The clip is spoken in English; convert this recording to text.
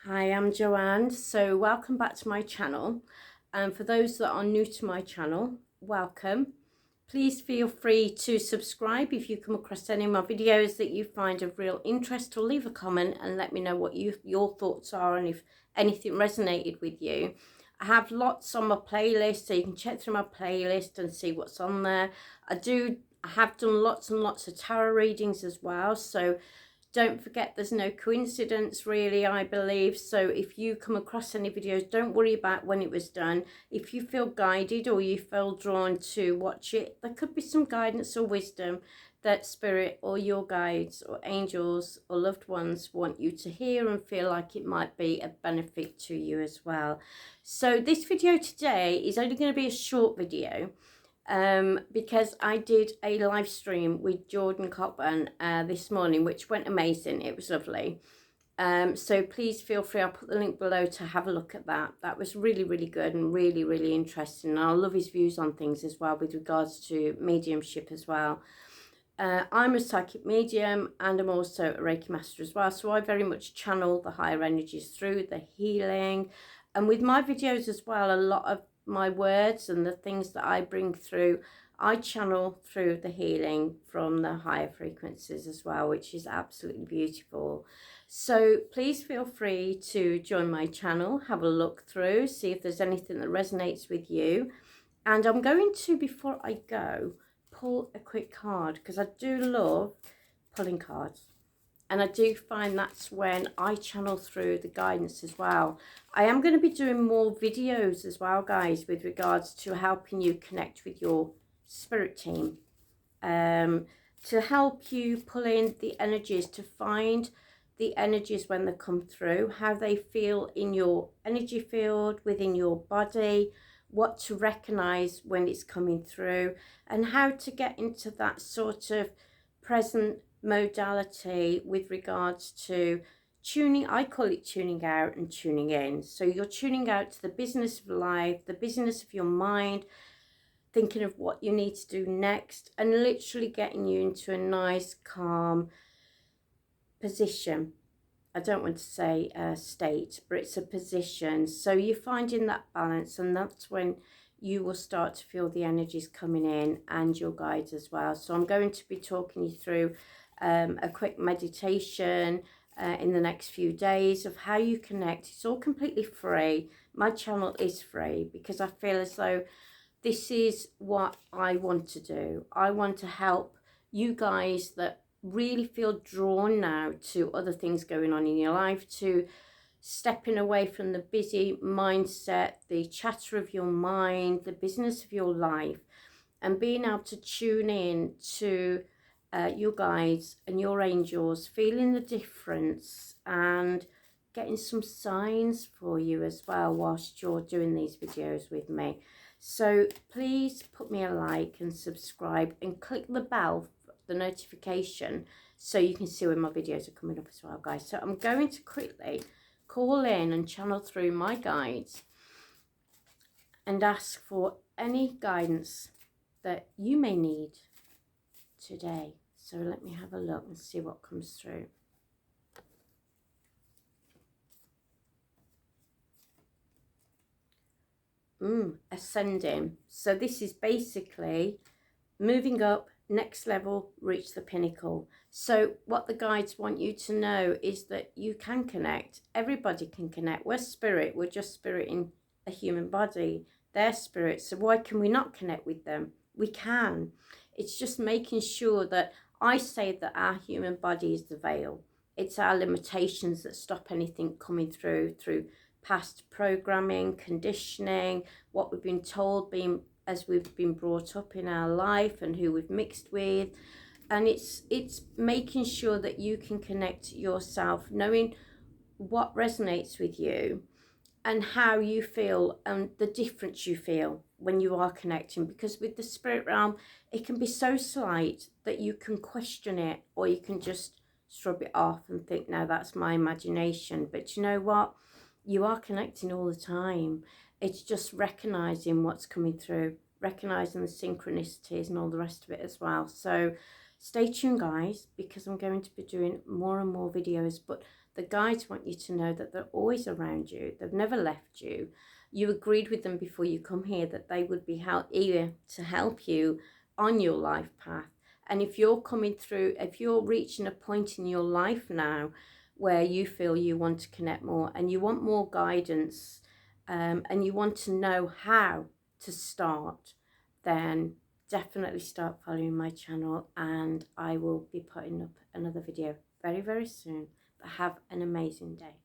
Hi, I'm Joanne. So welcome back to my channel. And for those that are new to my channel, welcome. Please feel free to subscribe if you come across any of my videos that you find of real interest, or leave a comment and let me know what your thoughts are and if anything resonated with you. I have lots on my playlist, so you can check through my playlist and see what's on there. I have done lots and lots of tarot readings as well, so don't forget, there's no coincidence really, I believe. So if you come across any videos, don't worry about when it was done. If you feel guided or you feel drawn to watch it, there could be some guidance or wisdom that spirit or your guides or angels or loved ones want you to hear and feel like it might be a benefit to you as well. So this video today is only going to be a short video, because I did a live stream with Jordan Cockburn this morning, which went amazing. It was lovely. So please feel free, I'll put the link below to have a look at that. That was really, really good and really, really interesting. And I love his views on things as well with regards to mediumship as well. I'm a psychic medium and I'm also a Reiki master as well. So I very much channel the higher energies through the healing. And with my videos as well, a lot of my words and the things that I bring through, I channel through the healing from the higher frequencies as well, which is absolutely beautiful. So please feel free to join my channel, have a look through, see if there's anything that resonates with you. And I'm going to, before I go, pull a quick card, because I do love pulling cards. And I do find that's when I channel through the guidance as well. I am going to be doing more videos as well, guys, with regards to helping you connect with your spirit team. To help you pull in the energies, to find the energies when they come through, how they feel in your energy field, within your body, what to recognize when it's coming through, and how to get into that sort of present modality with regards to tuning. I call it tuning out and tuning in. So you're tuning out to the business of life, the business of your mind, thinking of what you need to do next, and literally getting you into a nice calm position. I don't want to say state, but it's a position. So you're finding that balance, and that's when you will start to feel the energies coming in and your guides as well. So I'm going to be talking you through a quick meditation in the next few days of how you connect. It's all completely free. My channel is free because I feel as though this is what I want to do. I want to help you guys that really feel drawn now to other things going on in your life, to stepping away from the busy mindset, the chatter of your mind, the business of your life, and being able to tune in to your guides and your angels, feeling the difference and getting some signs for you as well whilst you're doing these videos with me. So please put me a like and subscribe and click the bell, the notification, so you can see when my videos are coming up as well, guys. So I'm going to quickly call in and channel through my guides and ask for any guidance that you may need today. So let me have a look and see what comes through. Ascending. So this is basically moving up, next level, reach the pinnacle. So what the guides want you to know is that you can connect. Everybody can connect. We're spirit. We're just spirit in a human body. They're spirit. So why can we not connect with them? We can. It's just making sure that I say that our human body is the veil. It's our limitations that stop anything coming through past programming, conditioning, what we've been told, as we've been brought up in our life and who we've mixed with. And it's making sure that you can connect yourself, knowing what resonates with you and how you feel and the difference you feel when you are connecting. Because with the spirit realm, it can be so slight that you can question it, or you can just shrug it off and think, no, that's my imagination. But you know what? You are connecting all the time. It's just recognizing what's coming through, recognizing the synchronicities and all the rest of it as well. So stay tuned, guys, because I'm going to be doing more and more videos. But The guides want you to know that they're always around you. They've never left you. You agreed with them before you come here that they would be eager to help you on your life path. And if you're coming through, if you're reaching a point in your life now where you feel you want to connect more and you want more guidance, and you want to know how to start, then definitely start following my channel, and I will be putting up another video very, very soon. But have an amazing day.